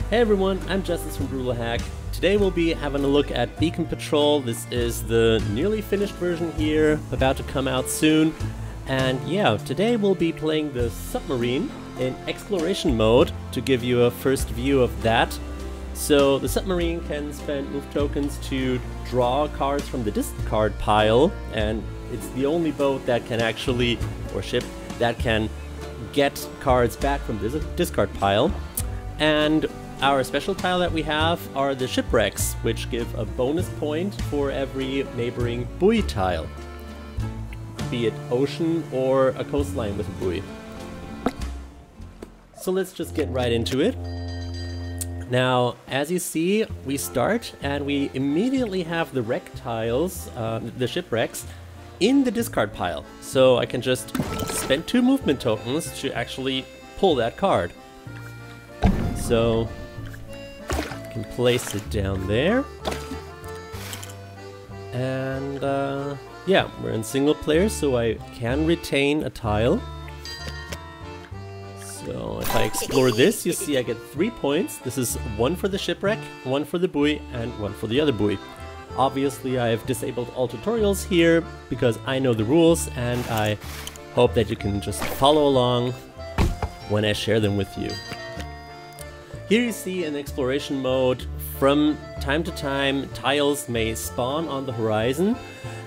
Hey everyone, I'm Justice from Brutal Hack. Today we'll be having a look at Beacon Patrol. This is the nearly finished version here, about to come out soon. And yeah, today we'll be playing the Submarine in exploration mode to give you a first view of that. So the Submarine can spend move tokens to draw cards from the discard pile, and it's the only boat that can actually, or ship, that can get cards back from the discard pile. And our special tile that we have are the shipwrecks, which give a bonus point for every neighboring buoy tile, be it ocean or a coastline with a buoy. So let's just get right into it. Now, as you see, we start and we immediately have the wreck tiles, the shipwrecks, in the discard pile. So I can just spend 2 movement tokens to actually pull that card. So I can place it down there. And yeah, we're in single player, so I can retain a tile. So if I explore this, you see I get 3 points. This is 1 for the shipwreck, 1 for the buoy, and 1 for the other buoy. Obviously I have disabled all tutorials here because I know the rules, and I hope that you can just follow along when I share them with you. Here you see in exploration mode, from time to time tiles may spawn on the horizon,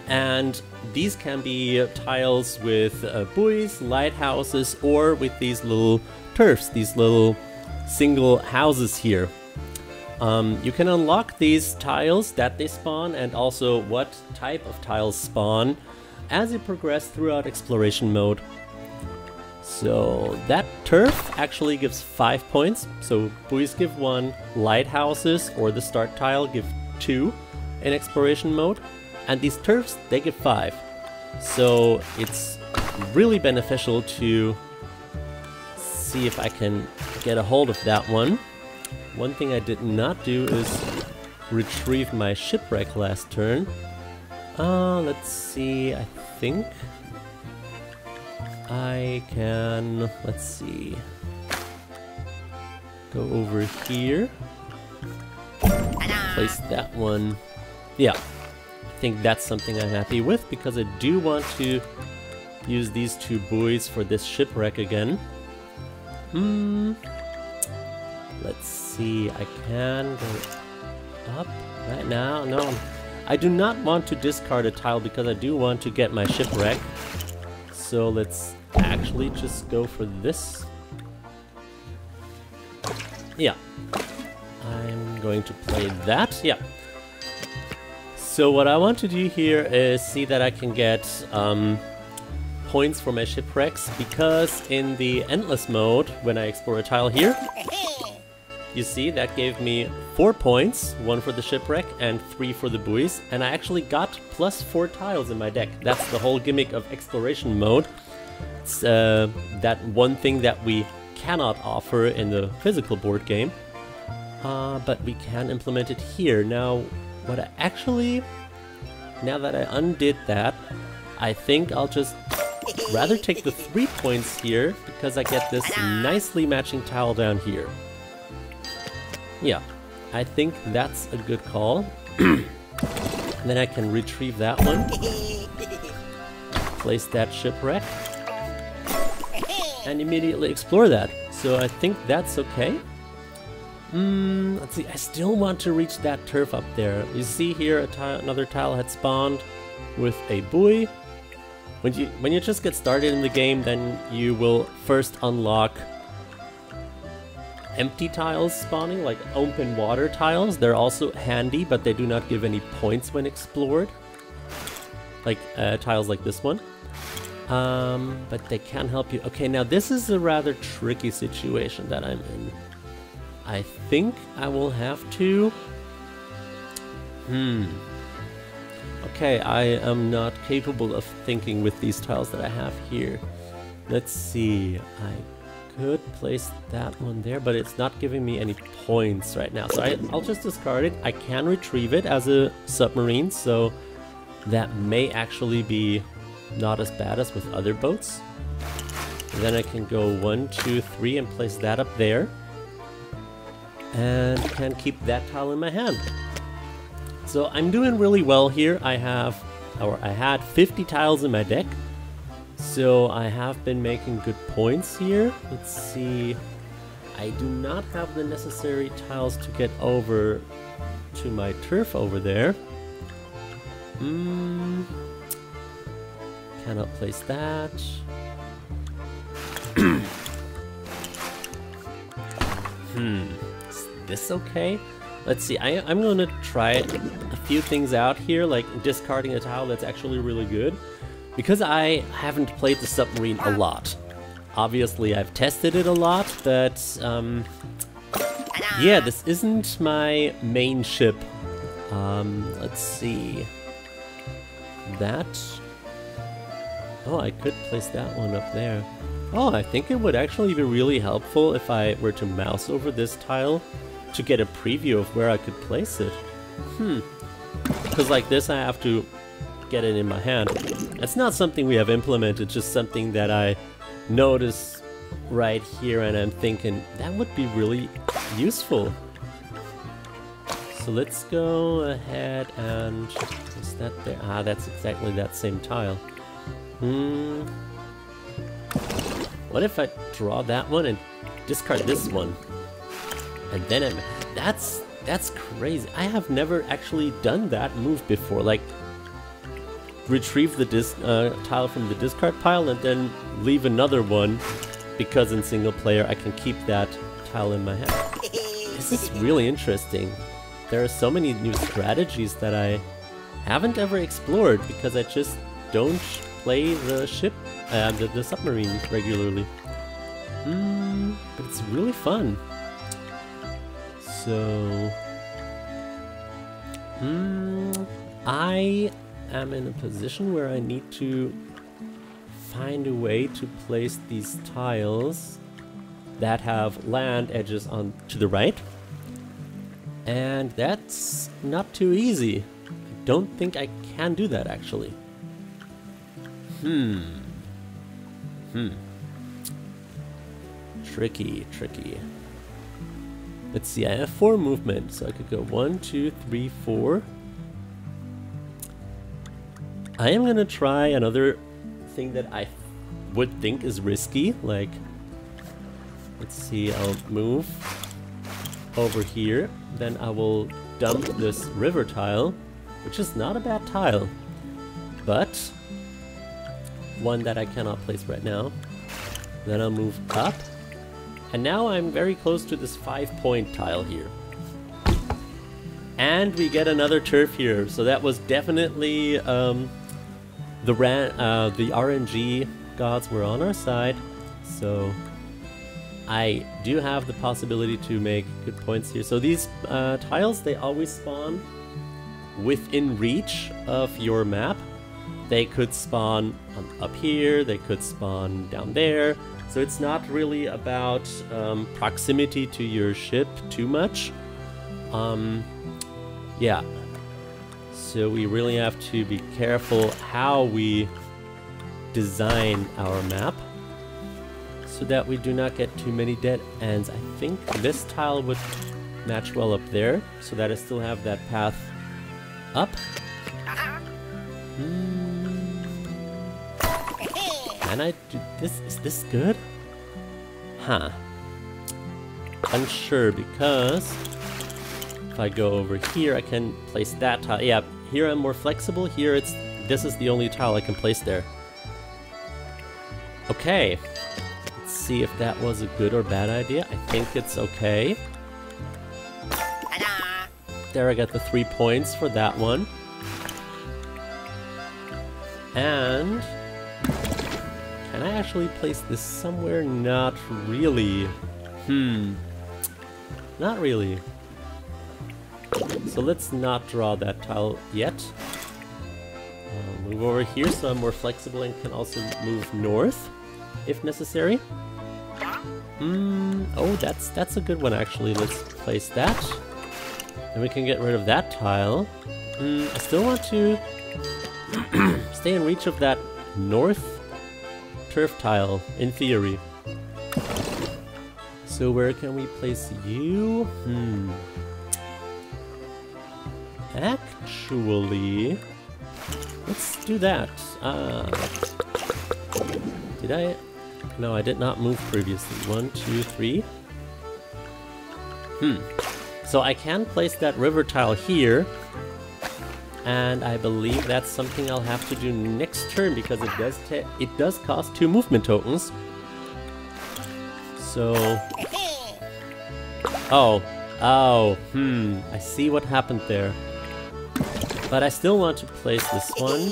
and these can be tiles with buoys, lighthouses, or with these little turfs, these little single houses here. You can unlock these tiles that they spawn, and also what type of tiles spawn, as you progress throughout exploration mode. So that turf actually gives 5 points, so buoys give 1, lighthouses or the start tile give 2 in exploration mode, and these turfs, they give 5. So it's really beneficial to see if I can get a hold of that one. One thing I did not do is retrieve my shipwreck last turn. Let's see, I think I can, let's see, go over here, place that one. Yeah, I think that's something I'm happy with, because I do want to use these 2 buoys for this shipwreck again. Let's see, I can go up right now. No, I do not want to discard a tile because I do want to get my shipwreck. So let's actually just go for this. Yeah, I'm going to play that. Yeah. So what I want to do here is see that I can get points for my shipwrecks, because in the endless mode, when I explore a tile here, you see that gave me 4 points, 1 for the shipwreck and 3 for the buoys, and I actually got plus 4 tiles in my deck. That's the whole gimmick of exploration mode. It's that one thing that we cannot offer in the physical board game, but we can implement it here. Now, what I actually, now that I undid that, I think I'll just rather take the 3 points here, because I get this nicely matching tile down here. Yeah, I think that's a good call. And then I can retrieve that one, place that shipwreck, and immediately explore that. So I think that's okay. Let's see, I still want to reach that turf up there. You see here another tile had spawned with a buoy. When you just get started in the game, then you will first unlock empty tiles spawning, like open water tiles. They're also handy, but they do not give any points when explored, like tiles like this one. But they can help you. Okay, now this is a rather tricky situation that I'm in. I think I will have to... Okay, I am not capable of thinking with these tiles that I have here. Let's see, I could place that one there, but it's not giving me any points right now. So I'll just discard it. I can retrieve it as a submarine, so that may actually be not as bad as with other boats. And then I can go 1, 2, 3 and place that up there. and can keep that tile in my hand. So I'm doing really well here. I had 50 tiles in my deck, so I have been making good points here. Let's see. I do not have the necessary tiles to get over to my turf over there. Cannot place that. Is this okay? Let's see, I'm gonna try a few things out here, like discarding a tile that's actually really good. Because I haven't played the Submarine a lot. Obviously, I've tested it a lot, but yeah, this isn't my main ship. Let's see. That. Oh, I could place that one up there. Oh, I think it would actually be really helpful if I were to mouse over this tile to get a preview of where I could place it. Because like this, I have to get it in my hand. That's not something we have implemented, just something that I notice right here, and I'm thinking that would be really useful. So let's go ahead and is that there? Ah, that's exactly that same tile. What if I draw that one and discard this one? And then that's crazy. I have never actually done that move before. Like retrieve the tile from the discard pile and then leave another one, because in single player I can keep that tile in my hand. This is really interesting. There are so many new strategies that I haven't ever explored because I just don't play the ship, the submarine regularly. But it's really fun. So I am in a position where I need to find a way to place these tiles that have land edges on to the right, and that's not too easy. I don't think I can do that actually. Tricky. Let's see, I have 4 movement, so I could go 1, 2, 3, 4. I am gonna try another thing that I would think is risky, like, let's see, I'll move over here, then I will dump this river tile, which is not a bad tile, but one that I cannot place right now. Then I'll move up, and now I'm very close to this 5-point tile here. And we get another turf here, so that was definitely the RNG gods were on our side, so I do have the possibility to make good points here. So these tiles, they always spawn within reach of your map. They could spawn up here, they could spawn down there, so it's not really about proximity to your ship too much. Yeah. So we really have to be careful how we design our map so that we do not get too many dead ends. I think this tile would match well up there, so that I still have that path up. Can I do this? Is this good? Huh. Unsure, because if I go over here, I can place that tile. Yeah, here I'm more flexible. Here this is the only tile I can place there. Okay. Let's see if that was a good or bad idea. I think it's okay. There, I got the 3 points for that one. And can I actually place this somewhere? Not really. Not really. So let's not draw that tile yet. Move over here so I'm more flexible and can also move north if necessary. Oh, that's a good one actually. Let's place that. Then we can get rid of that tile. I still want to stay in reach of that north turf tile, in theory. So where can we place you? Actually, let's do that. Did I? No, I did not move previously. 1, 2, 3. So I can place that river tile here. And I believe that's something I'll have to do next turn because it does cost 2 movement tokens. So... I see what happened there. But I still want to place this one.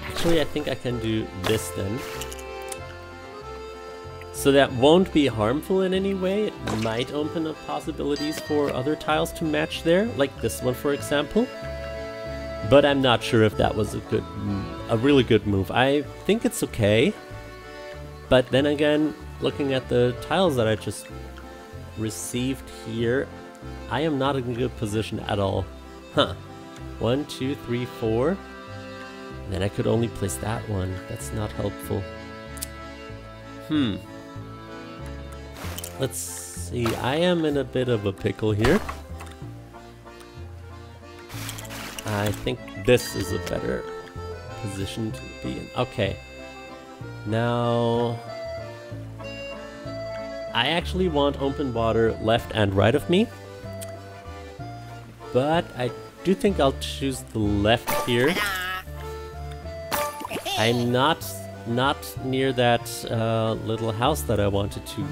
Actually, I think I can do this then. So that won't be harmful in any way. It might open up possibilities for other tiles to match there, like this one for example. But I'm not sure if that was a really good move. I think it's okay. But then again, looking at the tiles that I just received here, I am not in a good position at all. 1, 2, 3, 4. And then I could only place that one. That's not helpful. Let's see, I am in a bit of a pickle here. I think this is a better position to be in. Okay. Now... I actually want open water left and right of me. But I do think I'll choose the left here. I'm not near that little house that I wanted to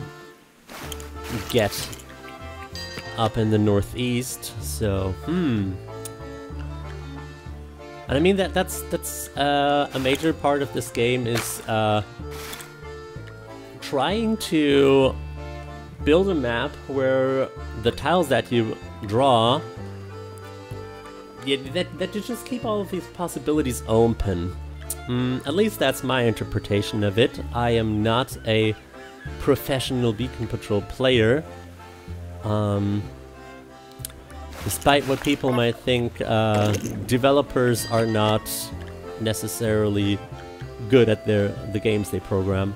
get up in the northeast, so and I mean that's a major part of this game is trying to build a map where the tiles that you draw, that you just keep all of these possibilities open. At least that's my interpretation of it. I am not a professional Beacon Patrol player. Despite what people might think, developers are not necessarily good at the games they program.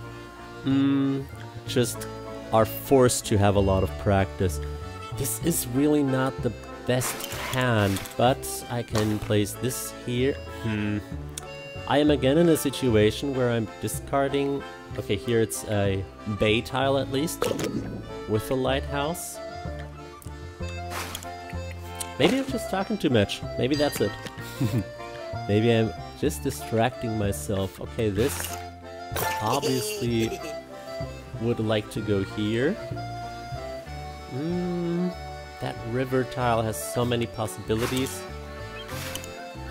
Just are forced to have a lot of practice. This is really not the best hand, but I can place this here. I am again in a situation where I'm discarding... Okay, here it's a bay tile at least, with a lighthouse. Maybe I'm just talking too much. Maybe that's it. Maybe I'm just distracting myself. Okay, this obviously would like to go here. That river tile has so many possibilities.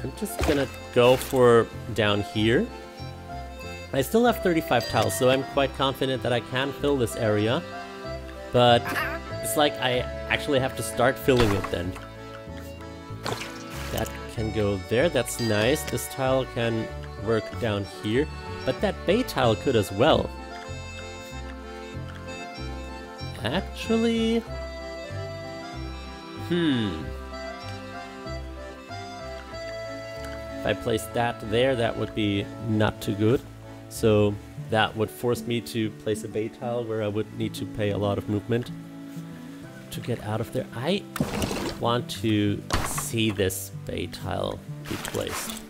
I'm just gonna go for down here. I still have 35 tiles, so I'm quite confident that I can fill this area. But it's like I actually have to start filling it then. That can go there, that's nice. This tile can work down here. But that bay tile could as well. Actually... If I placed that there, that would be not too good. So that would force me to place a bay tile where I would need to pay a lot of movement to get out of there. I want to see this bay tile be placed.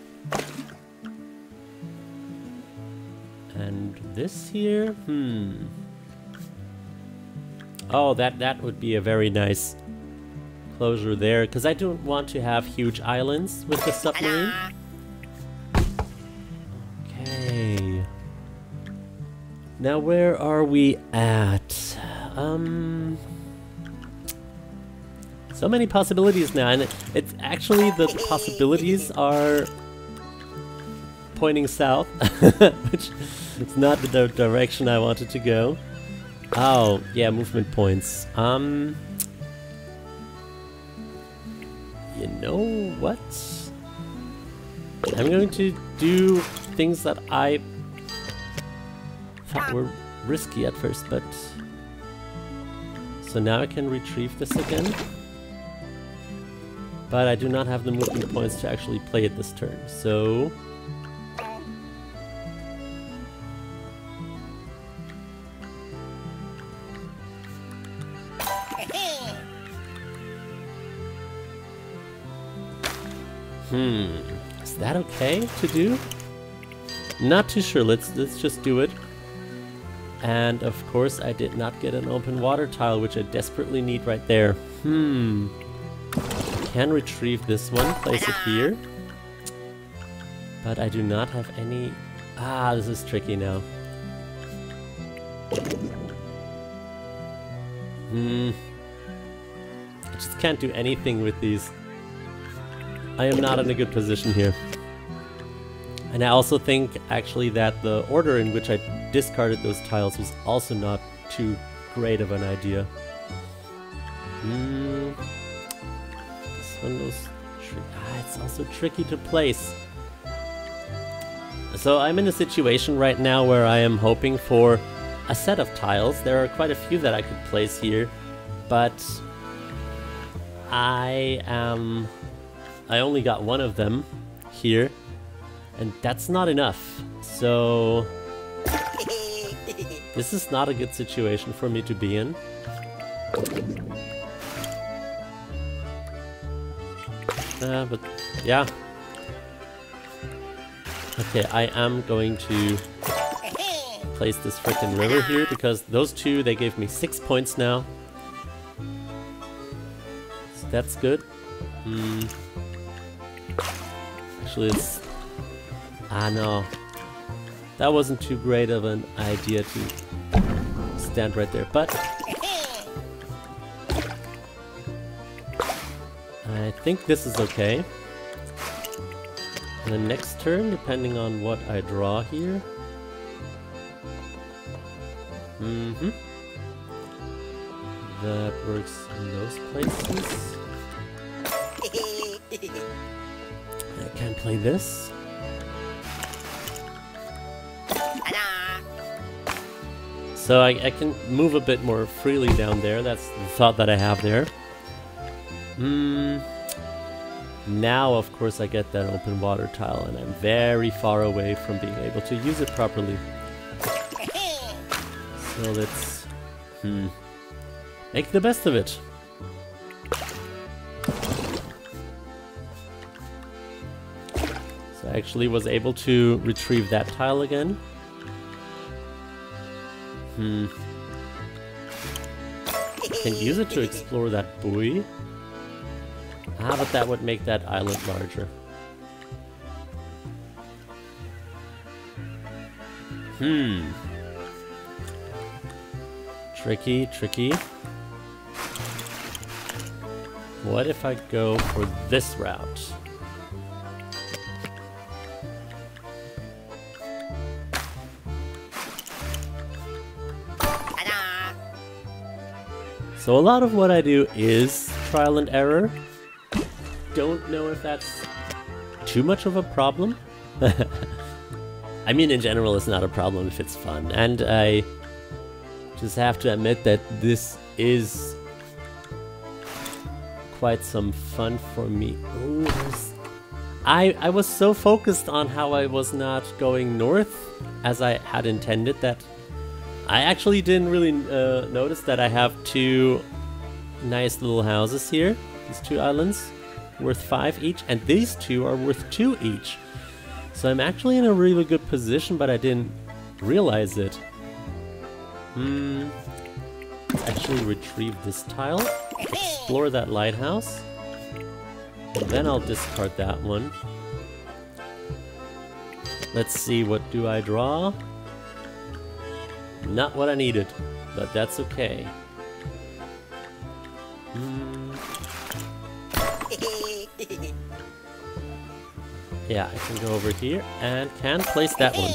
And this here, Oh, that would be a very nice closure there, because I don't want to have huge islands with the submarine. Okay. Now where are we at? So many possibilities now, and it's actually the possibilities are pointing south, which it's not the direction I wanted to go. Oh, yeah, movement points. You know what? I'm going to do things that I thought were risky at first, but... So now I can retrieve this again. But I do not have the movement points to actually play it this turn, so... Is that okay to do? Not too sure. Let's just do it. And of course I did not get an open water tile, which I desperately need right there. Can retrieve this one, place it here. But I do not have any... Ah, this is tricky now. I just can't do anything with these. I am not in a good position here. And I also think actually that the order in which I discarded those tiles was also not too great of an idea. This one was it's also tricky to place. So I'm in a situation right now where I am hoping for a set of tiles. There are quite a few that I could place here, but I only got one of them here, and that's not enough. So this is not a good situation for me to be in. But yeah. Okay, I am going to place this frickin' river here because those two, they gave me 6 points now. So that's good. Actually, it's... Ah, no. That wasn't too great of an idea to stand right there, but... I think this is okay. And the next turn, depending on what I draw here. That works in those places. I can play this. So I can move a bit more freely down there. That's the thought that I have there. Now, of course, I get that open water tile, and I'm very far away from being able to use it properly. So let's make the best of it. So I actually was able to retrieve that tile again. I can use it to explore that buoy. Ah, but that would make that island larger. Tricky, tricky. What if I go for this route? So a lot of what I do is trial and error. Don't know if that's too much of a problem. I mean, in general, it's not a problem if it's fun. And I just have to admit that this is quite some fun for me. Ooh, I was so focused on how I was not going north as I had intended that I actually didn't really notice that I have two nice little houses here. These two islands. Worth 5 each, and these two are worth 2 each. So I'm actually in a really good position, but I didn't realize it. Let's actually retrieve this tile, explore that lighthouse, and then I'll discard that one. Let's see, what do I draw? Not what I needed, but that's okay. Yeah, I can go over here and can place that one.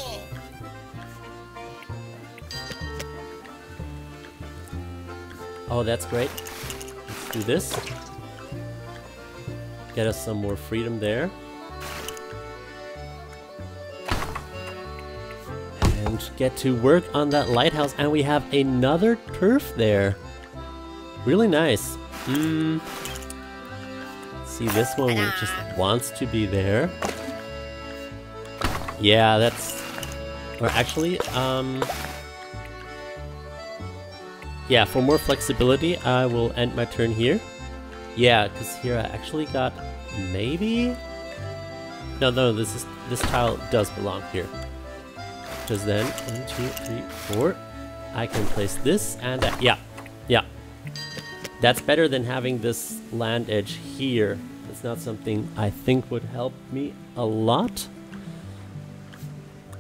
Oh, that's great. Let's do this. Get us some more freedom there. And get to work on that lighthouse, and we have another turf there. Really nice. See, this one just wants to be there. Yeah, that's... Or actually, yeah, for more flexibility, I will end my turn here. Yeah, because here I actually got maybe No, this tile does belong here. Because then 1, 2, 3, 4. I can place this and that. Yeah. That's better than having this land edge here. It's not something I think would help me a lot.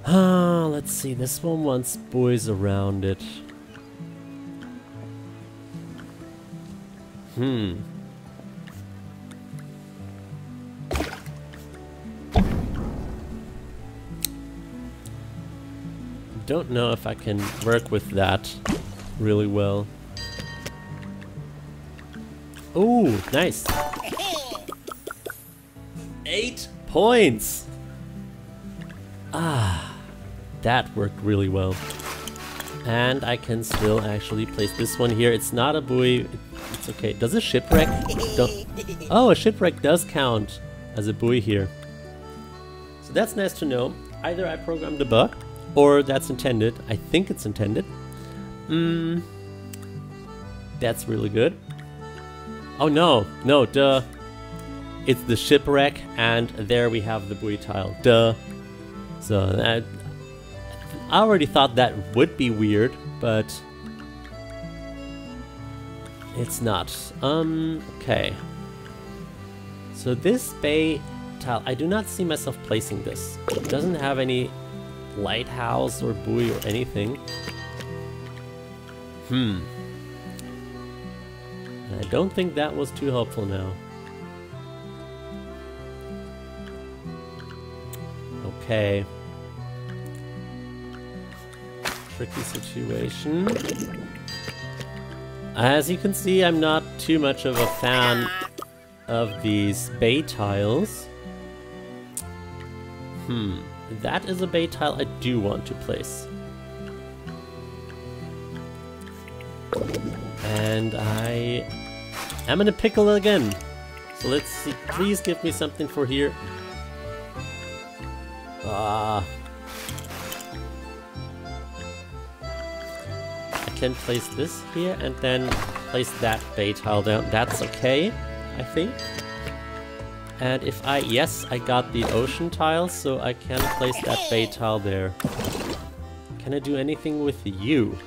Let's see. This one wants buoys around it. Don't know if I can work with that really well. Ooh, nice. 8 points. That worked really well. And I can still actually place this one here. It's not a buoy. It's okay. Does a shipwreck? Oh, a shipwreck does count as a buoy here. So that's nice to know. Either I programmed a bug, or that's intended. I think it's intended. That's really good. Oh no, duh. It's the shipwreck, and there we have the buoy tile. Duh. So I already thought that would be weird, but it's not. Okay. So this bay tile, I do not see myself placing this. It doesn't have any lighthouse or buoy or anything. I don't think that was too helpful now. Okay. Tricky situation. As you can see, I'm not too much of a fan of these bay tiles. That is a bay tile I do want to place. And I am in a pickle again. So let's see. Please give me something for here. I can place this here and then place that bay tile down. That's okay, I think. And if yes, I got the ocean tile, so I can place that bay tile there. Can I do anything with you?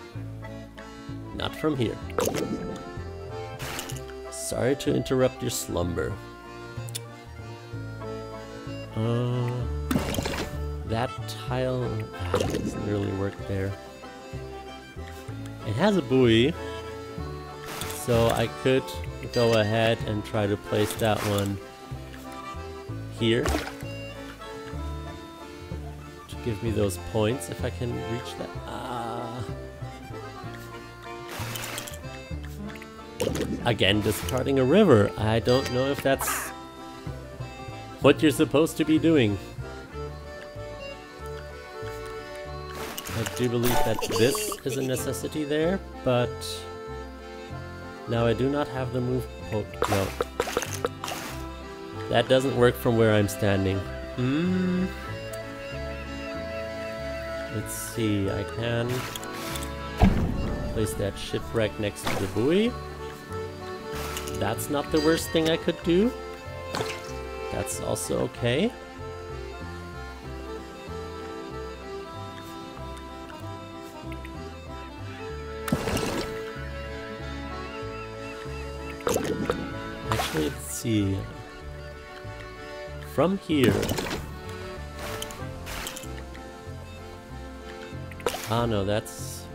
Not from here. Sorry to interrupt your slumber. That tile doesn't really work there. It has a buoy, so I could go ahead and try to place that one here to give me those points if I can reach that. Again, discarding a river. I don't know if that's what you're supposed to be doing. I do believe that this is a necessity there, but now I do not have the move. Oh, no. That doesn't work from where I'm standing. Let's see, I can place that shipwreck next to the buoy. That's not the worst thing I could do. That's also okay. Actually, let's see. From here. Ah, no, that's...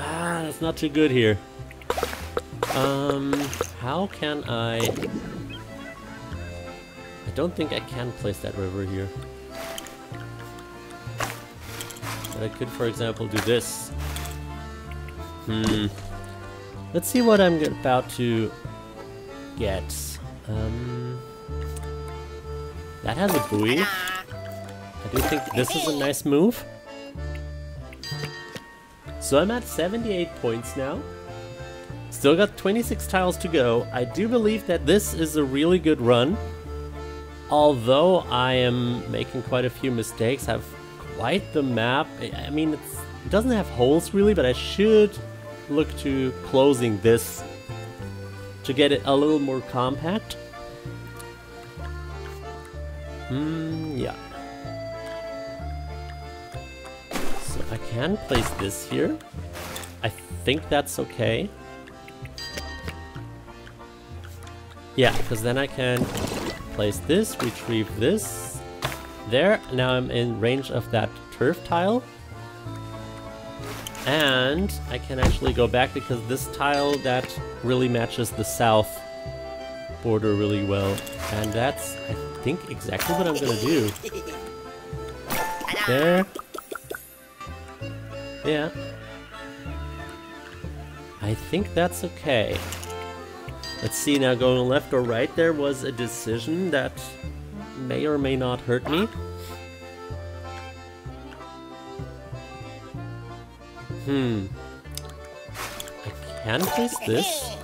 That's not too good here. How can I don't think I can place that river here. But I could, for example, do this. Let's see what I'm about to get. That has a buoy. I do think this is a nice move. So I'm at 78 points now. Still got 26 tiles to go. I do believe that this is a really good run. Although I am making quite a few mistakes, have quite the map. I mean, it doesn't have holes really, but I should look to closing this to get it a little more compact. Yeah. So I can place this here. I think that's okay. Yeah, because then I can place this, retrieve this. There, now I'm in range of that turf tile. And I can actually go back because this tile, that really matches the south border really well. And that's, I think, exactly what I'm gonna do. There. Yeah. I think that's okay. Let's see, now going left or right there was a decision that may or may not hurt me. I can place this.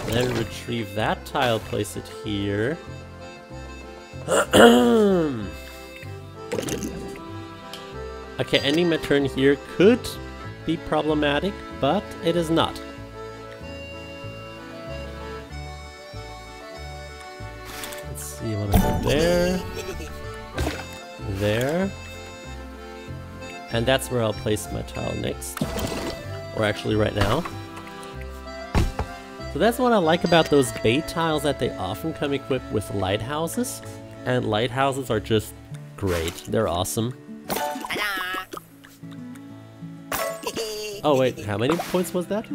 Then retrieve that tile, place it here. Okay, ending my turn here could be problematic, but it is not. Let's see, I want to go there. There. And that's where I'll place my tile next. Or actually right now. So that's what I like about those bait tiles, that they often come equipped with lighthouses. And lighthouses are just great. They're awesome. Oh wait, how many points was that?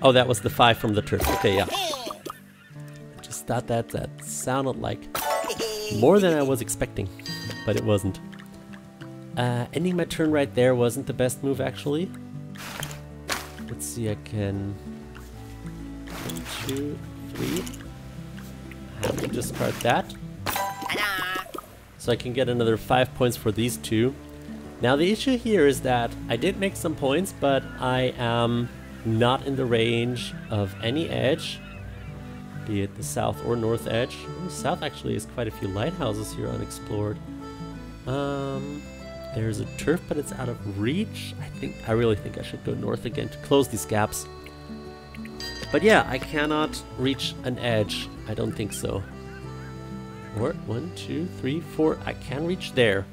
Oh, that was the 5 from the turf. Okay, yeah. I just thought that sounded like more than I was expecting. But it wasn't. Ending my turn right there wasn't the best move, actually. Let's see, I can... 1, 2, 3. I have to discard that. So I can get another 5 points for these two. Now the issue here is that I did make some points, but I am not in the range of any edge. Be it the south or north edge. South actually has quite a few lighthouses here unexplored. There's a turf, but it's out of reach. I really think I should go north again to close these gaps. But yeah, I cannot reach an edge. I don't think so. Or 1, 2, 3, 4. I can reach there.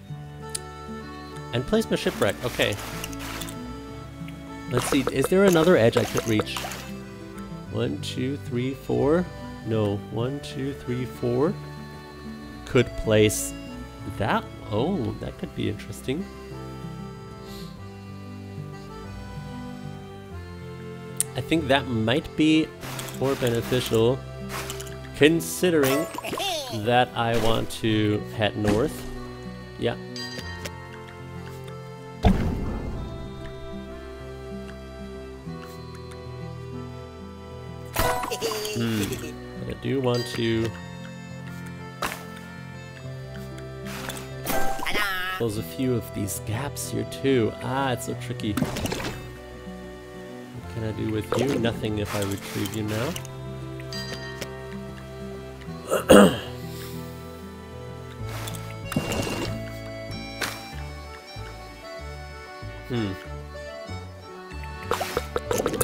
And place my shipwreck. Okay. Let's see. Is there another edge I could reach? 1, 2, 3, 4. No. 1, 2, 3, 4. Could place that. Oh, that could be interesting. I think that might be more beneficial, considering that I want to head north. Yeah. But I do want to close a few of these gaps here too. Ah, it's so tricky. What can I do with you? Nothing if I retrieve you now.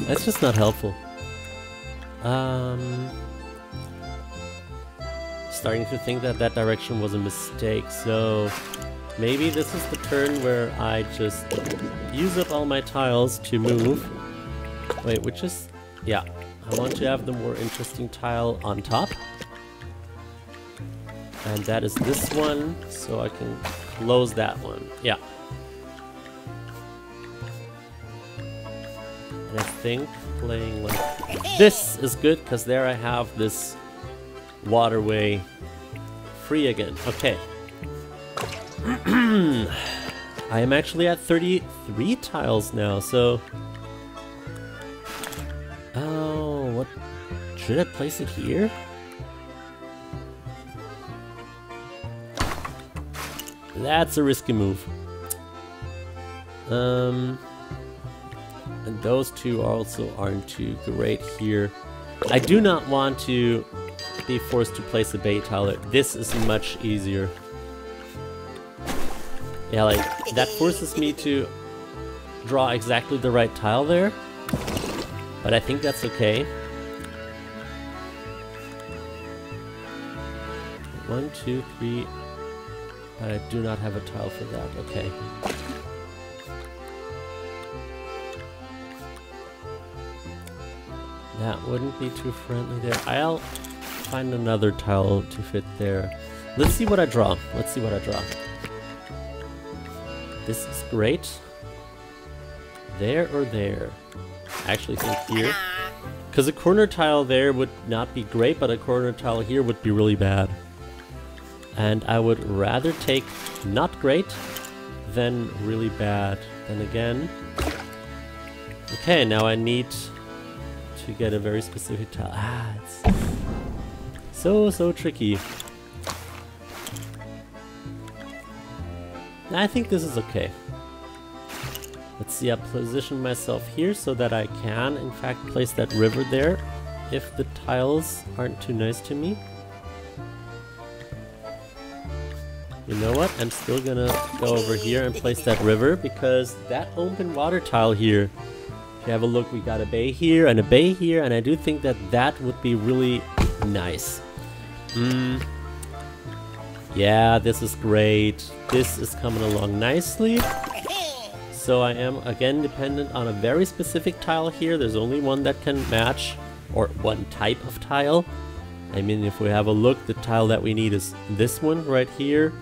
That's just not helpful. Starting to think that that direction was a mistake, so maybe this is the turn where I just use up all my tiles to move. Wait, which is... yeah, I want to have the more interesting tile on top. And that is this one, so I can close that one. Yeah. And I think playing like this is good, because there I have this waterway free again. Okay. I am actually at 33 tiles now, so... oh, what... should I place it here? That's a risky move. And those two also aren't too great here. I do not want to be forced to place a bait tile. This is much easier. Yeah, like, that forces me to draw exactly the right tile there. But I think that's okay. 1, 2, 3. But I do not have a tile for that. Okay. That wouldn't be too friendly there. I'll find another tile to fit there. Let's see what I draw. Let's see what I draw. This is great. There or there? I actually think here. Because a corner tile there would not be great, but a corner tile here would be really bad. And I would rather take not great than really bad. Then again... Okay, now I need to get a very specific tile. Ah, it's so tricky. I think this is okay. Let's see, I position myself here so that I can, in fact, place that river there if the tiles aren't too nice to me. You know what? I'm still gonna go over here and place that river because that open water tile here, if you have a look, we got a bay here and a bay here, and I do think that that would be really nice. Yeah, this is great. This is coming along nicely. So I am again dependent on a very specific tile here. There's only one that can match, or one type of tile. I mean, if we have a look, the tile that we need is this one right here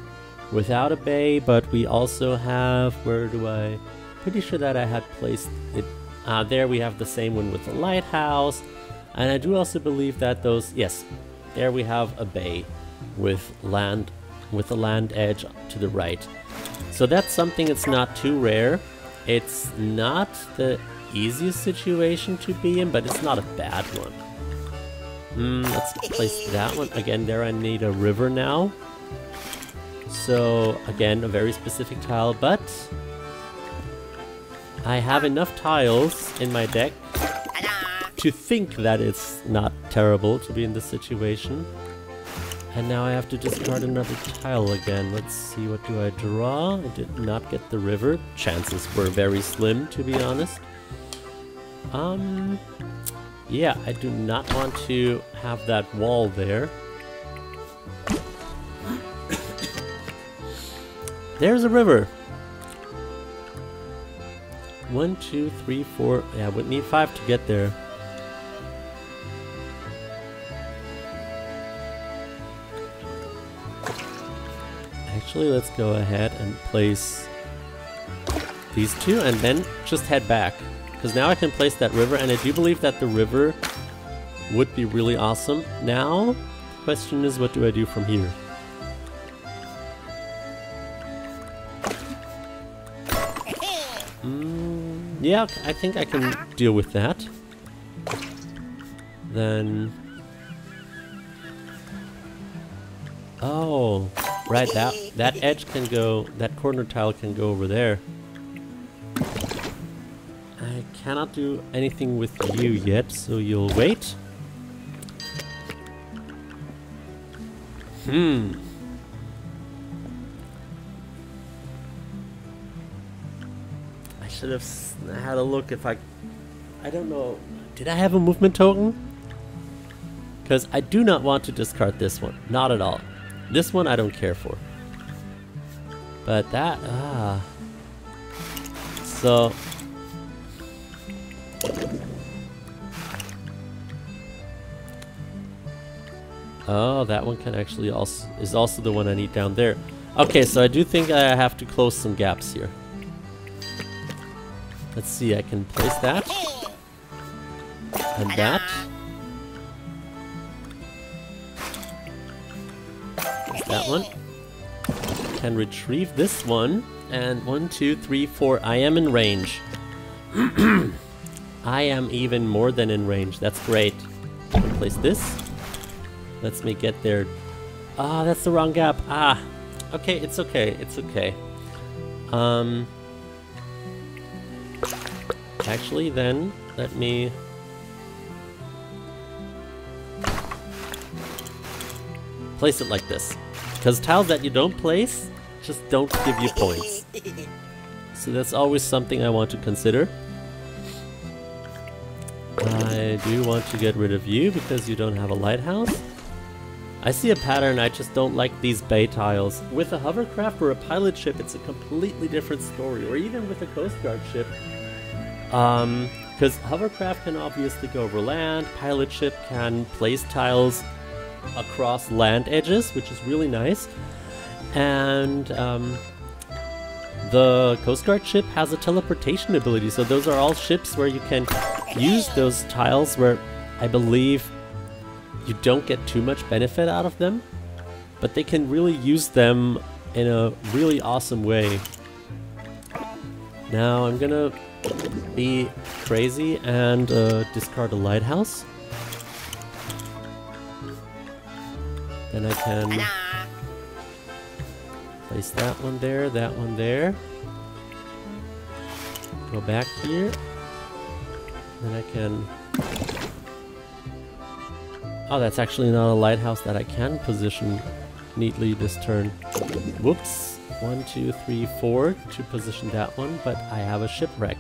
without a bay, but we also have, where do I, pretty sure that I had placed it, there we have the same one with the lighthouse. And I do also believe that those, yes, there we have a bay with land, with the land edge to the right. So that's something that's not too rare. It's not the easiest situation to be in, but it's not a bad one. Let's place that one. Again, there I need a river now. So, again, a very specific tile, but I have enough tiles in my deck to think that it's not terrible to be in this situation. And now I have to discard another tile again. Let's see, what do I draw? I did not get the river. Chances were very slim, to be honest. Yeah, I do not want to have that wall there. There's a river. 1, 2, 3, 4. Yeah, I would need 5 to get there. Actually, let's go ahead and place these two and then just head back. Because now I can place that river, and I do believe that the river would be really awesome. Now, the question is, what do I do from here? Yeah, I think I can deal with that. Then... Oh, right, that edge can go, that corner tile can go over there. I cannot do anything with you yet, so you'll wait. I should have had a look if I don't know, did I have a movement token? Because I do not want to discard this one, not at all. This one I don't care for. But that, so... Oh, that one can actually also, is also the one I need down there. Okay, so I do think I have to close some gaps here. Let's see, I can place that. And that. That one. Can retrieve this one. And 1, 2, 3, 4. I am in range. I am even more than in range. That's great. Place this. Lets me get there. Ah, that's the wrong gap. Ah. Okay, it's okay. It's okay. Actually, then, let me... place it like this. Because tiles that you don't place just don't give you points. So that's always something I want to consider. I do want to get rid of you because you don't have a lighthouse. I see a pattern, I just don't like these bay tiles. With a hovercraft or a pilot ship, it's a completely different story, or even with a Coast Guard ship. Because hovercraft can obviously go over land, pilot ship can place tiles across land edges, which is really nice. And the Coast Guard ship has a teleportation ability, so those are all ships where you can use those tiles where I believe you don't get too much benefit out of them, but they can really use them in a really awesome way. Now I'm gonna be crazy and discard a lighthouse. Then I can place that one there, that one there. Go back here. Then I can... Oh, that's actually not a lighthouse that I can position neatly this turn. Whoops. 1, 2, 3, 4 to position that one, but I have a shipwreck.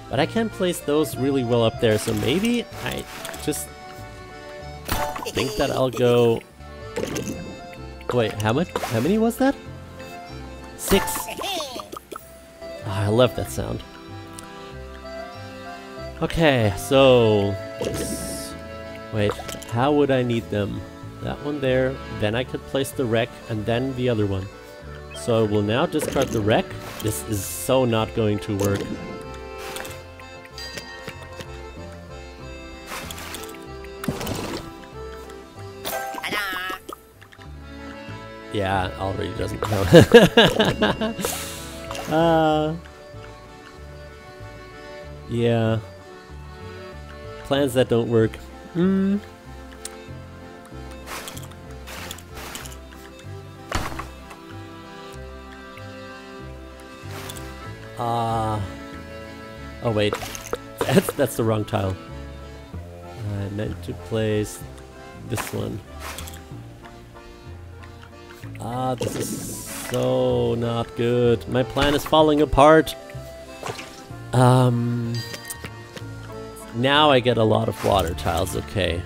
But I can place those really well up there, so maybe I just think that I'll go... Wait, how much? How many was that? 6! Oh, I love that sound. Okay, so... Wait, how would I need them? That one there, then I could place the wreck, and then the other one. So I will now discard the wreck. This is so not going to work. Yeah, already doesn't count. Yeah. Plans that don't work. Oh wait, that's the wrong tile. I meant to place this one. This is so not good. My plan is falling apart. Now I get a lot of water tiles, okay.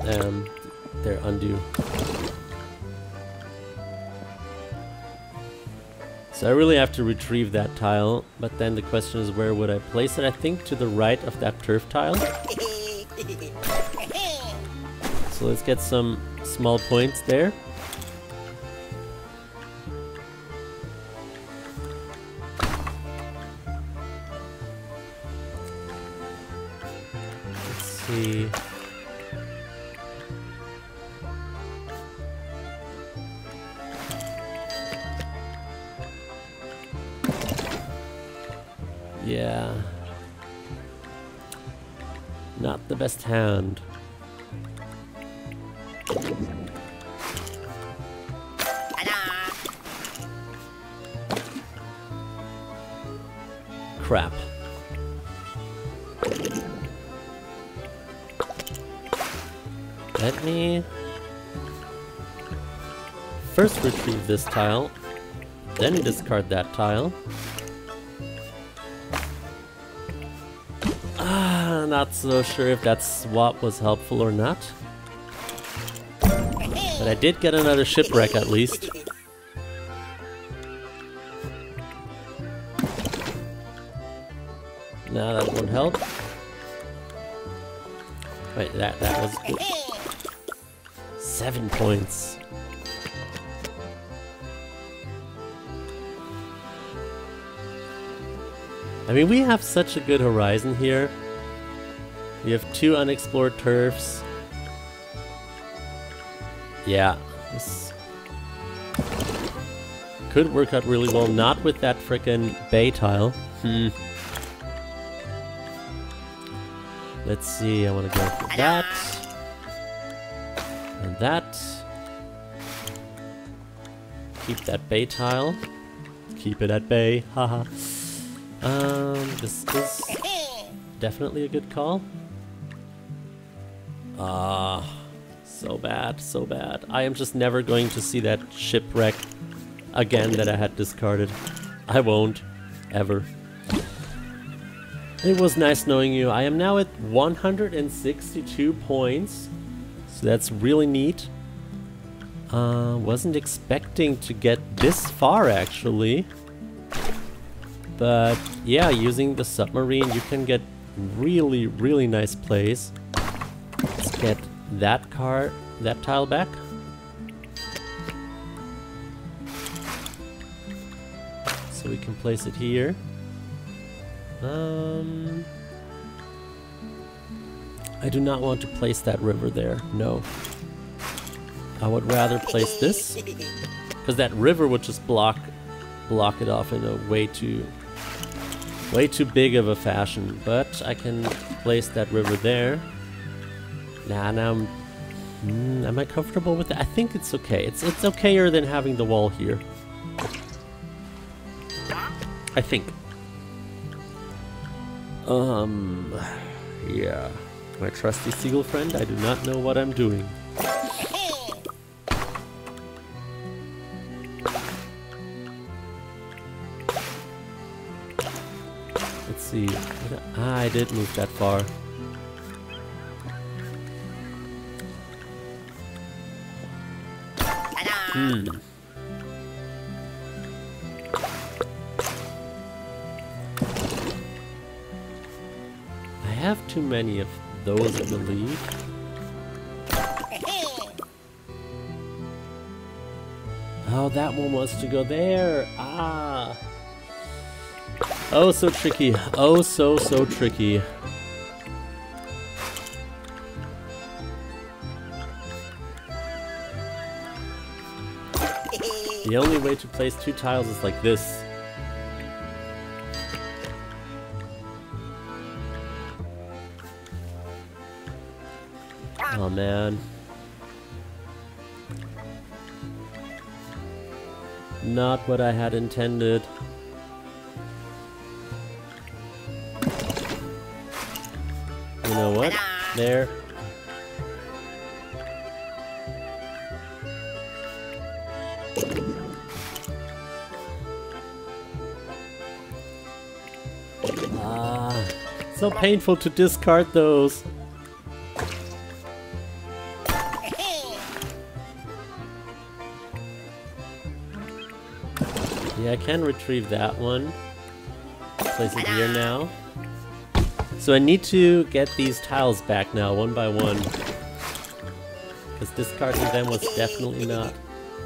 No, they're undue. So I really have to retrieve that tile, but then the question is where would I place it? I think to the right of that turf tile. So let's get some small points there. Let's see. Yeah. Not the best hand. Crap. Let me first retrieve this tile, then discard that tile. Not so sure if that swap was helpful or not. But I did get another shipwreck at least. No, that won't help. Wait, that was good. 7 points. I mean, we have such a good horizon here. We have 2 unexplored turfs. Yeah, this could work out really well. Not with that frickin' bay tile. Let's see, I want to go for that. And that. Keep that bay tile. Keep it at bay, haha. This is definitely a good call. So bad, so bad. I am just never going to see that shipwreck again that I had discarded. I won't. Ever. It was nice knowing you. I am now at 162 points. So that's really neat. Wasn't expecting to get this far actually. But yeah, using the submarine you can get really, really nice plays. Let's get that tile back. So we can place it here. I do not want to place that river there, no. I would rather place this, because that river would just block it off in a way too big of a fashion. But I can place that river there. Now am I comfortable with that? I think it's okay. It's okayer than having the wall here. I think. Yeah. My trusty seagull friend, I do not know what I'm doing. Let's see. I did move that far. I have too many of those, I believe. Oh, that one wants to go there. Ah. Oh, so tricky. Oh, so tricky. The only way to place two tiles is like this. Oh man. Not what I had intended. You know what? There. So painful to discard those. Yeah, I can retrieve that one. Place it here now. So I need to get these tiles back now, one by one. Because discarding them was definitely not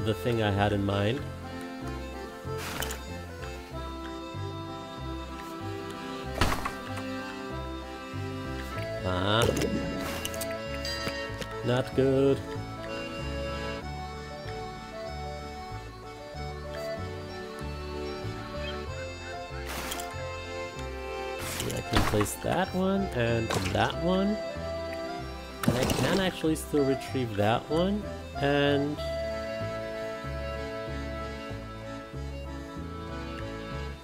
the thing I had in mind. Not good. See, I can place that one and that one. And I can actually still retrieve that one. And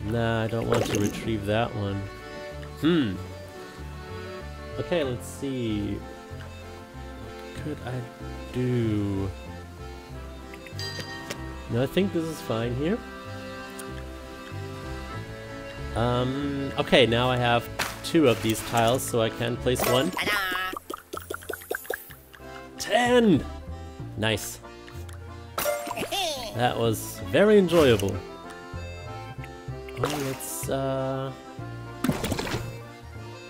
nah, I don't want to retrieve that one. Okay, let's see. What could I do? No, I think this is fine here. Okay, now I have two of these tiles, so I can place one. 10! Nice. That was very enjoyable. Oh, let's,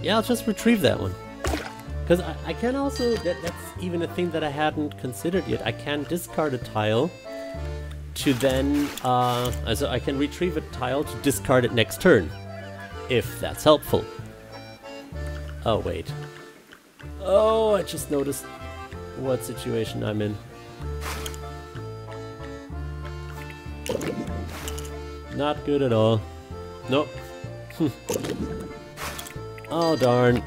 yeah, I'll just retrieve that one. Because I can also, that's even a thing that I hadn't considered yet. I can discard a tile to then, so I can retrieve a tile to discard it next turn. If that's helpful. Oh, wait. Oh, I just noticed what situation I'm in. Not good at all. Nope. Oh, darn.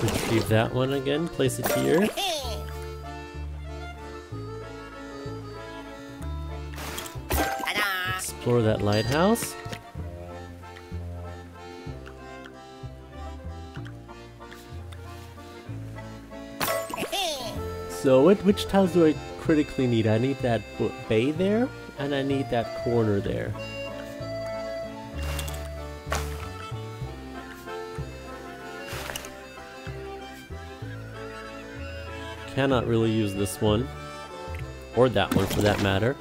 Retrieve that one again, place it here. explore that lighthouse. So which tiles do I critically need? I need that bay there, and I need that corner there. Cannot really use this one, or that one for that matter.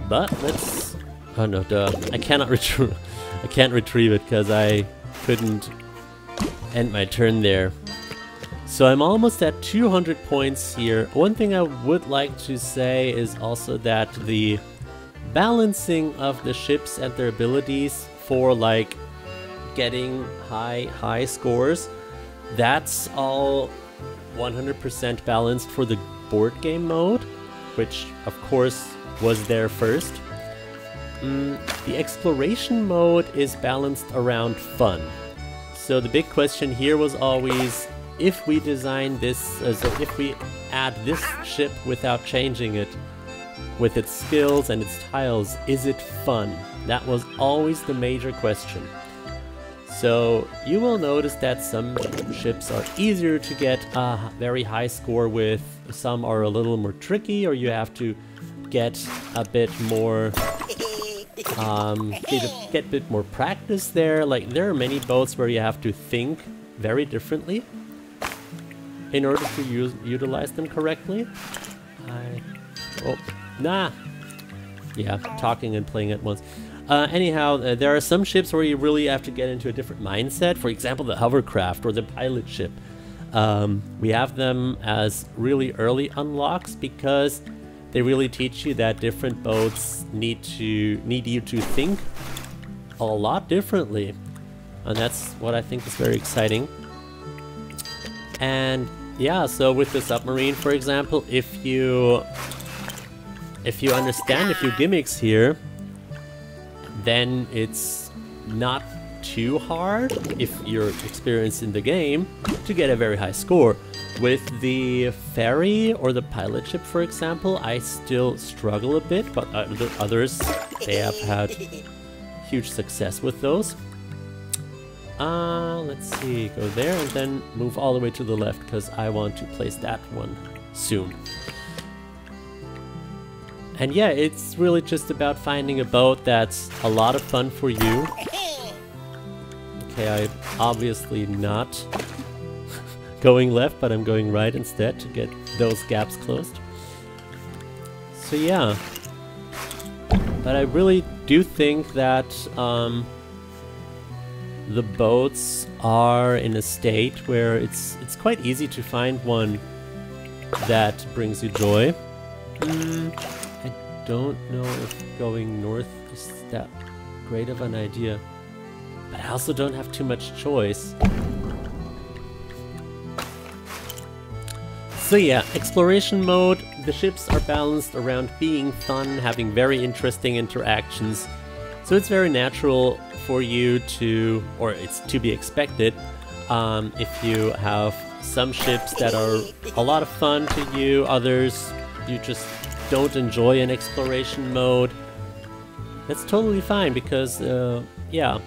But let's... oh no, duh. I cannot retrieve. I can't retrieve it because I couldn't end my turn there. So I'm almost at 200 points here. One thing I would like to say is also that the balancing of the ships and their abilities for like getting high scores, that's all 100% balanced for the board game mode, which of course was there first. The exploration mode is balanced around fun. So the big question here was always, if we design this, so if we add this ship without changing it, with its skills and its tiles, is it fun? That was always the major question. So you will notice that some ships are easier to get a very high score with, some are a little more tricky, or you have to get a bit more get a bit more practice there. Like, there are many boats where you have to think very differently in order to utilize them correctly. Yeah, talking and playing at once. Anyhow, there are some ships where you really have to get into a different mindset. For example, the hovercraft or the pilot ship. We have them as really early unlocks because they really teach you that different boats need you to think a lot differently, and that's what I think is very exciting. And yeah, so with the submarine, for example, if you understand a few gimmicks here, then it's not too hard if you're experienced in the game to get a very high score. With the ferry or the pilot ship, for example, I still struggle a bit, but others, they have had huge success with those. Let's see, go there and then move all the way to the left because I want to place that one soon. And yeah, it's really just about finding a boat that's a lot of fun for you. Okay, I'm obviously not going left, but I'm going right instead to get those gaps closed. So yeah, but I really do think that the boats are in a state where it's quite easy to find one that brings you joy. I don't know if going north is that great of an idea, but I also don't have too much choice. So yeah, exploration mode, the ships are balanced around being fun, having very interesting interactions. So it's very natural for you to, or it's to be expected, if you have some ships that are a lot of fun to you, others you just don't enjoy in exploration mode. That's totally fine because, yeah,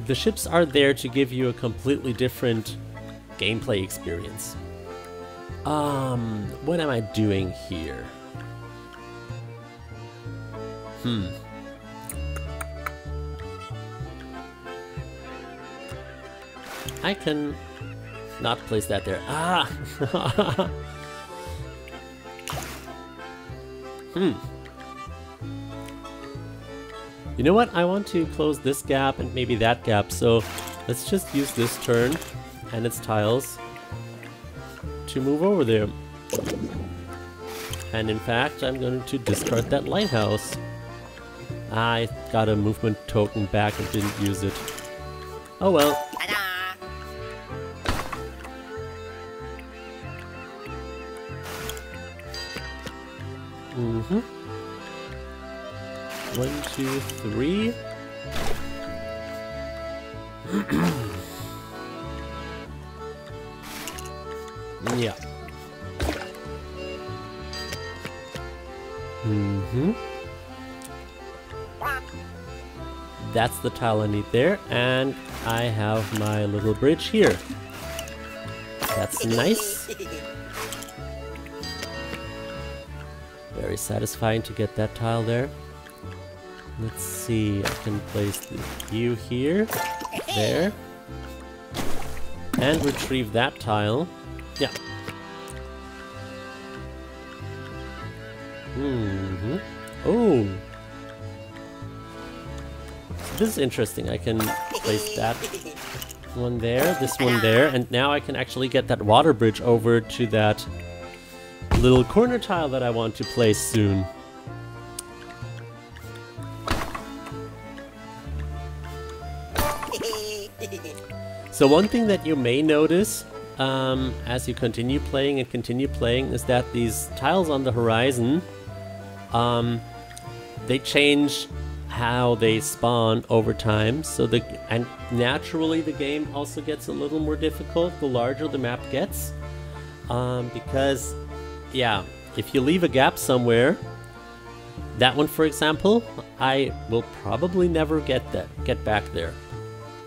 the ships are there to give you a completely different gameplay experience. What am I doing here? I can not place that there. Ah! You know what? I want to close this gap and maybe that gap, so let's just use this turn and its tiles to move over there. And in fact, I'm going to discard that lighthouse. I got a movement token back and didn't use it. Oh well. Mm-hmm. 1, 2, 3. Yeah. Mm-hmm. That's the tile I need there, and I have my little bridge here. That's nice. Very satisfying to get that tile there. Let's see, I can place you here, there, and retrieve that tile. Yeah. Mm-hmm. Oh! So this is interesting. I can place that one there, this one there, and now I can actually get that water bridge over to that little corner tile that I want to place soon. So one thing that you may notice as you continue playing is that these tiles on the horizon, they change how they spawn over time. So and naturally the game also gets a little more difficult the larger the map gets, because yeah, if you leave a gap somewhere, that one for example, I will probably never get back there.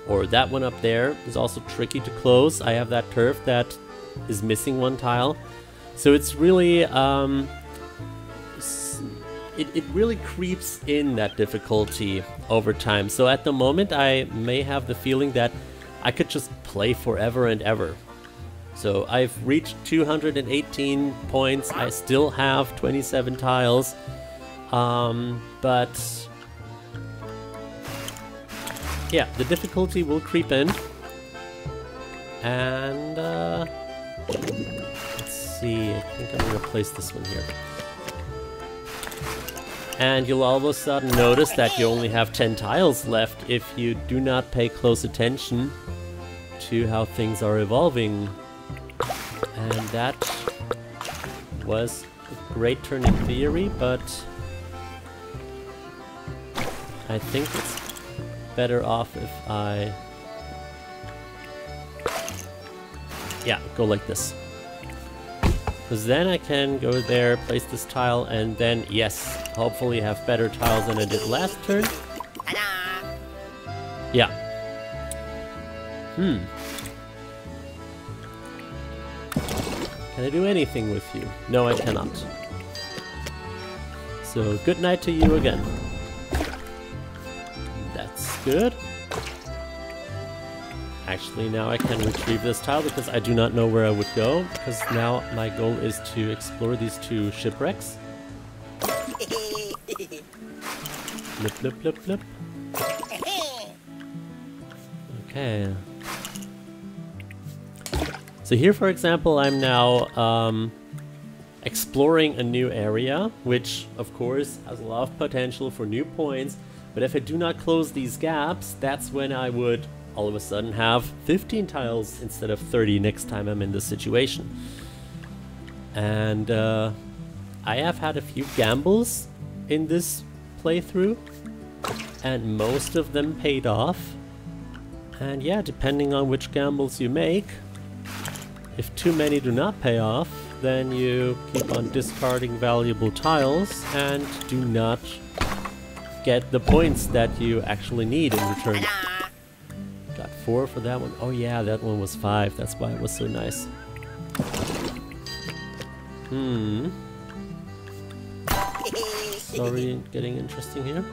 Or that one up there is also tricky to close. I have that turf that is missing one tile. So it's really, it really creeps in that difficulty over time. So at the moment I may have the feeling that I could just play forever and ever. So I've reached 218 points. I still have 27 tiles. But yeah, the difficulty will creep in. And let's see, I think I'm gonna place this one here. And you'll all of a sudden notice that you only have 10 tiles left if you do not pay close attention to how things are evolving. And that was a great turn in theory, but I think it's better off if I go like this, because then I can go there, place this tile, and then yes, hopefully have better tiles than I did last turn. Yeah. Can I do anything with you? No, I cannot. So good night to you again. Good. Actually, now I can retrieve this tile because I do not know where I would go, because now my goal is to explore these two shipwrecks. Blip, blip, blip, blip. Okay. So here, for example, I'm now exploring a new area, which of course has a lot of potential for new points. But if I do not close these gaps, that's when I would all of a sudden have 15 tiles instead of 30 next time I'm in this situation. And I have had a few gambles in this playthrough, and most of them paid off. And yeah, depending on which gambles you make, if too many do not pay off, then you keep on discarding valuable tiles and do not get the points that you actually need in return. Got 4 for that one. Oh yeah, that one was 5. That's why it was so nice. Sorry, getting interesting here.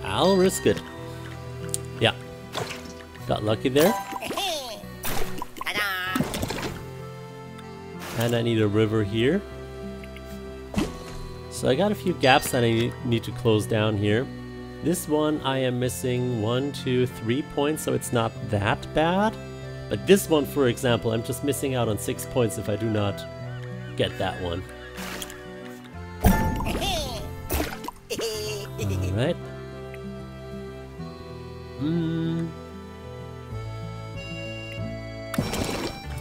I'll risk it. Yeah. Got lucky there. And I need a river here. So I got a few gaps that I need to close down here. This one I am missing 1, 2, 3 points, so it's not that bad. But this one, for example, I'm just missing out on 6 points if I do not get that one. Alright.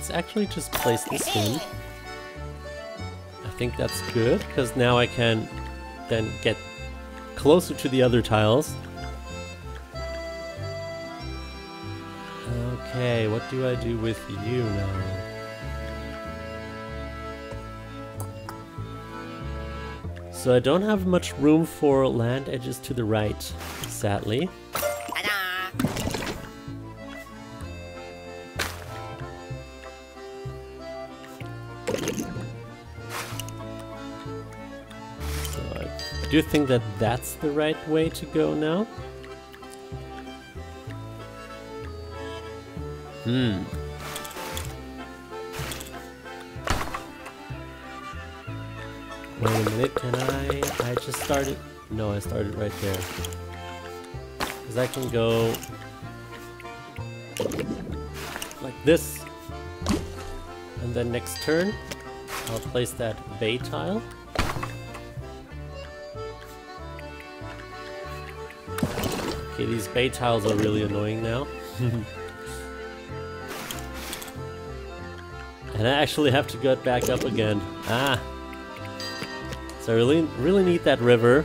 let's actually just place this in. I think that's good, because now I can then get closer to the other tiles. Okay, what do I do with you now? So I don't have much room for land edges to the right, sadly. So I do think that that's the right way to go now. Wait a minute, can I just started? No, I started right there. Because I can go like this. And then next turn, I'll place that bay tile. Okay, these bay tiles are really annoying now. And I actually have to get back up again. Ah! So I really need that river.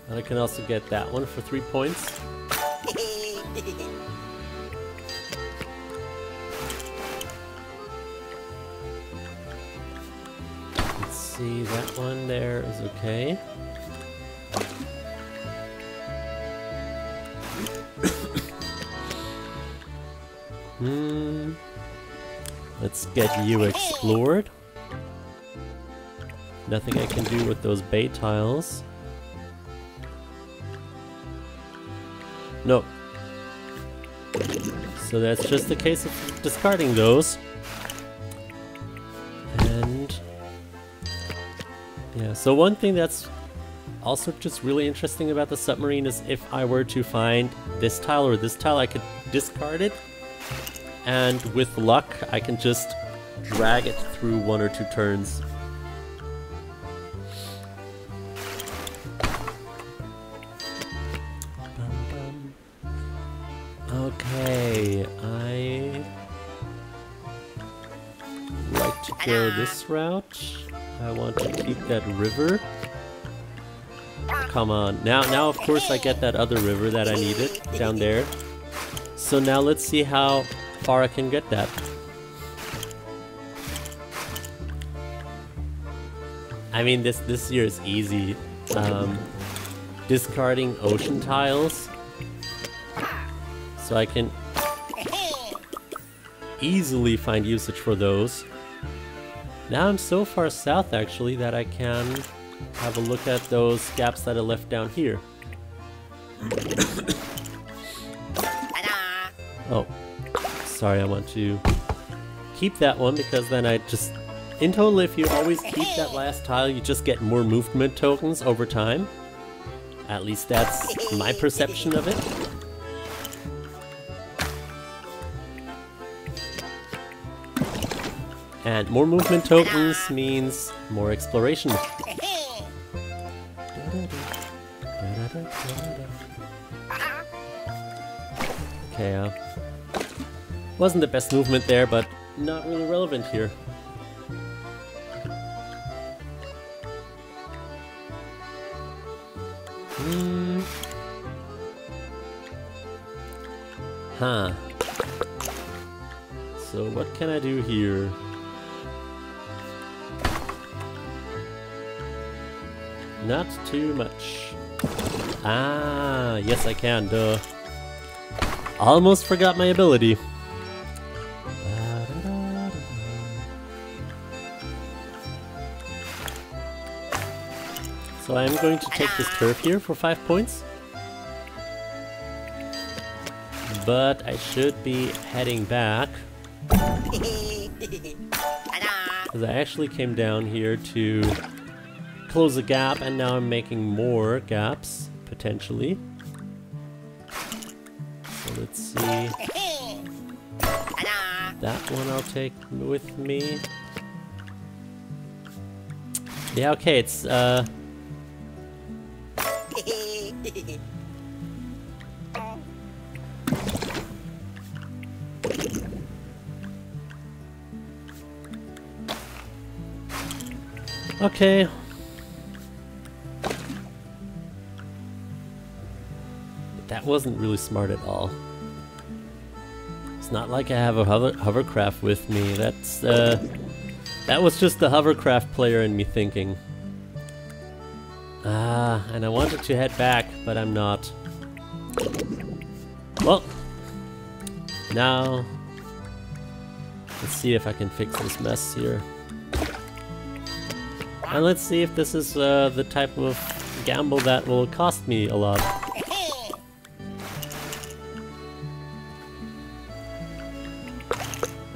And I can also get that one for 3 points. Let's see, that one there is okay. Let's get you explored. Nothing I can do with those bay tiles. No. So that's just a case of discarding those. And yeah, so one thing that's also just really interesting about the submarine is if I were to find this tile or this tile, I could discard it. And with luck, I can just drag it through 1 or 2 turns. Okay, I like to go this route. I want to keep that river. Come on, now of course I get that other river that I needed down there. So now let's see how far I can get that. I mean, this year is easy. Discarding ocean tiles, so I can easily find usage for those. Now I'm so far south actually that I can have a look at those gaps that I left down here. Oh. Sorry, I want to keep that one because then I just... In total, if you always keep that last tile, you just get more movement tokens over time. At least that's my perception of it. And more movement tokens means more exploration. Okay, wasn't the best movement there, but not really relevant here. Huh. So what can I do here? Not too much. Ah, yes I can, duh. Almost forgot my ability. So I'm going to take this turf here for 5 points. But I should be heading back. Because I actually came down here to close a gap and now I'm making more gaps, potentially. So let's see. That one I'll take with me. Yeah, okay, it's Okay. That wasn't really smart at all. It's not like I have a hovercraft with me. That's that was just the hovercraft player in me thinking. And I wanted to head back, but I'm not. Well, now let's see if I can fix this mess here. And let's see if this is the type of gamble that will cost me a lot.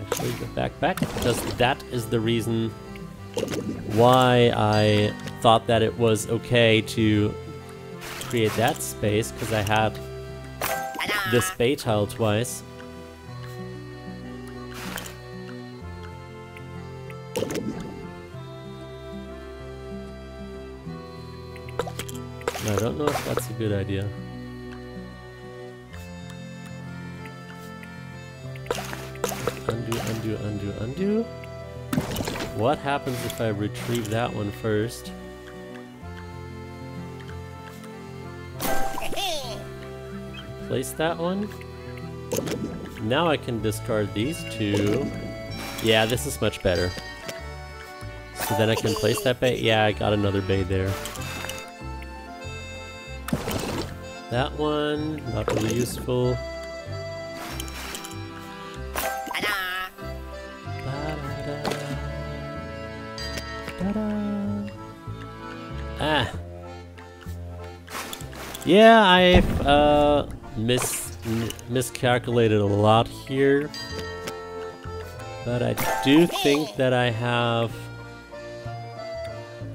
Actually, go back, because that is the reason why I thought that it was okay to create that space, because I had this bay tile twice. I don't know if that's a good idea. Undo. What happens if I retrieve that one first? Place that one. Now I can discard these two. Yeah, this is much better. So then I can place that bay. Yeah, I got another bay there. That one, not really useful. Ah. Yeah, I've miscalculated a lot here. But I do think that I have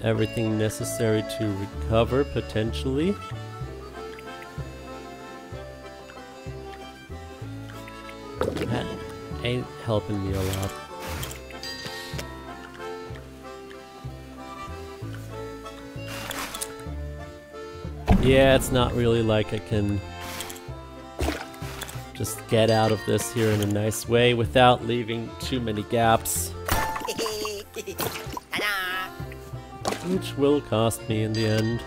everything necessary to recover, potentially. That ain't helping me a lot. Yeah, it's not really like I can just get out of this here in a nice way without leaving too many gaps. Which will cost me in the end.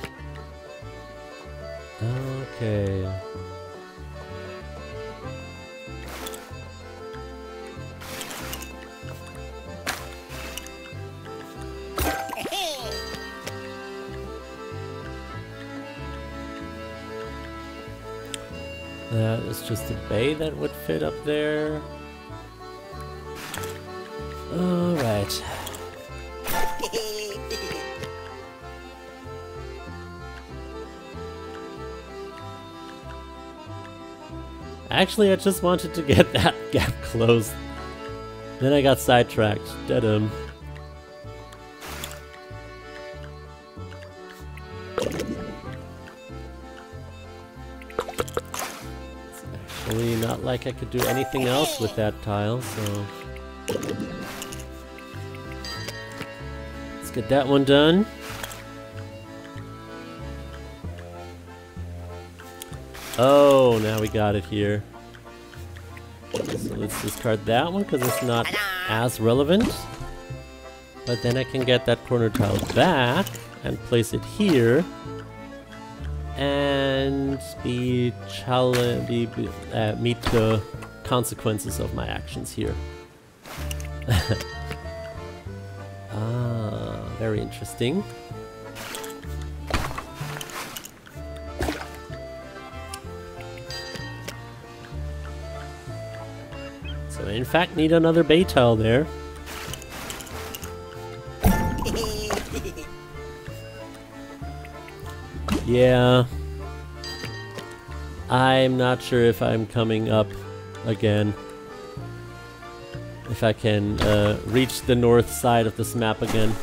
Okay. That is just a bay that would fit up there. Alright. Actually, I just wanted to get that gap closed. Then I got sidetracked. Dead-em. Actually, not like I could do anything else with that tile, so... Let's get that one done. Oh, now we got it here. So let's discard that one because it's not as relevant. But then I can get that corner tile back and place it here. And meet the consequences of my actions here. Very interesting. So I in fact need another bay tile there. Yeah. I'm not sure if I'm coming up again. If I can reach the north side of this map again.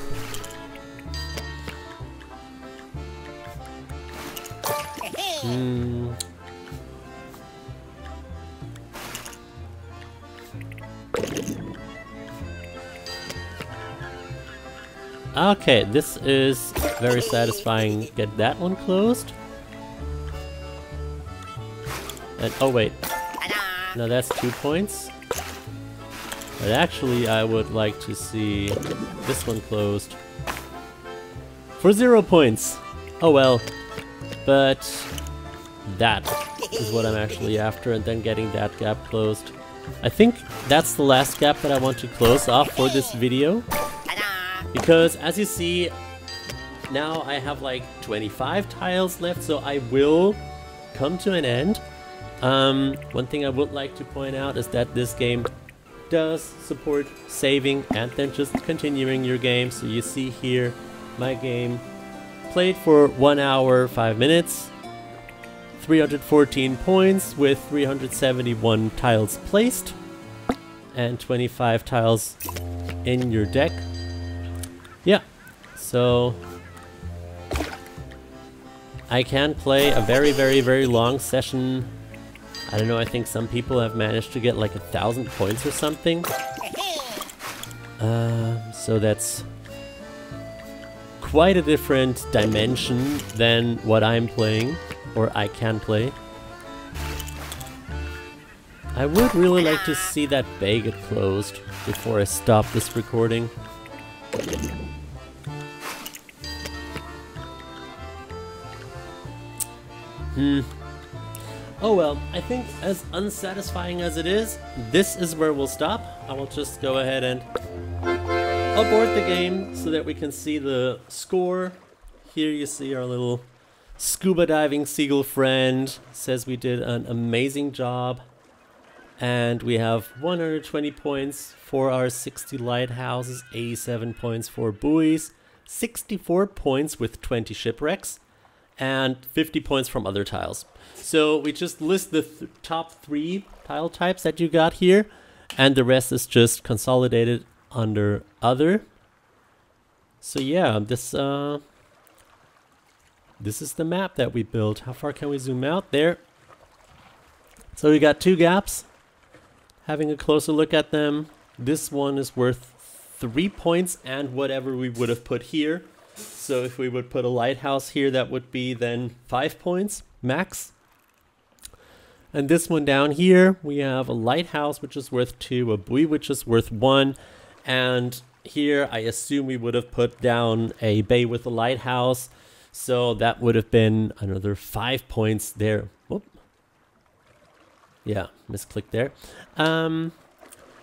Okay, this is very satisfying. Get that one closed. And oh wait, no, that's 2 points. But actually I would like to see this one closed. for 0 points. Oh well, but that is what I'm actually after, and then getting that gap closed. I think that's the last gap that I want to close off for this video, because as you see, now I have like 25 tiles left, so I will come to an end. One thing I would like to point out is that this game does support saving and then just continuing your game. So you see here my game played for 1 hour 5 minutes, 314 points with 371 tiles placed and 25 tiles in your deck. Yeah, so I can play a very long session. I don't know, I think some people have managed to get like 1,000 points or something. So that's quite a different dimension than what I'm playing, or I can play. I would really like to see that bay get closed before I stop this recording. Oh well, I think as unsatisfying as it is, this is where we'll stop. I will just go ahead and abort the game so that we can see the score. Here you see our little scuba diving seagull friend. Says we did an amazing job. And we have 120 points for our 60 lighthouses, 87 points for buoys, 64 points with 20 shipwrecks, and 50 points from other tiles. So we just list the top 3 tile types that you got here, and the rest is just consolidated under other. So yeah, this is the map that we built. How far can we zoom out? There. So we got 2 gaps. Having a closer look at them, this one is worth 3 points and whatever we would have put here. So if we would put a lighthouse here, that would be then 5 points max. And this one down here, we have a lighthouse which is worth 2, a buoy which is worth 1, and here I assume we would have put down a bay with a lighthouse, so that would have been another 5 points there. Whoop. Yeah, misclicked there.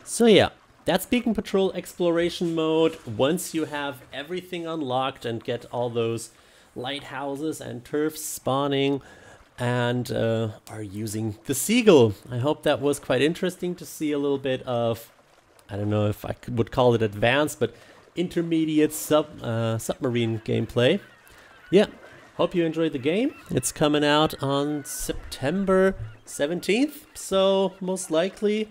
So yeah, that's Beacon Patrol Exploration Mode. Once you have everything unlocked and get all those lighthouses and turfs spawning, and are using the Seagull. I hope that was quite interesting to see a little bit of, I don't know if I would call it advanced, but intermediate submarine gameplay. Yeah, hope you enjoyed the game. It's coming out on September 17th, so most likely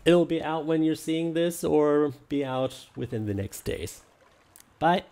it'll be out when you're seeing this or be out within the next days. Bye.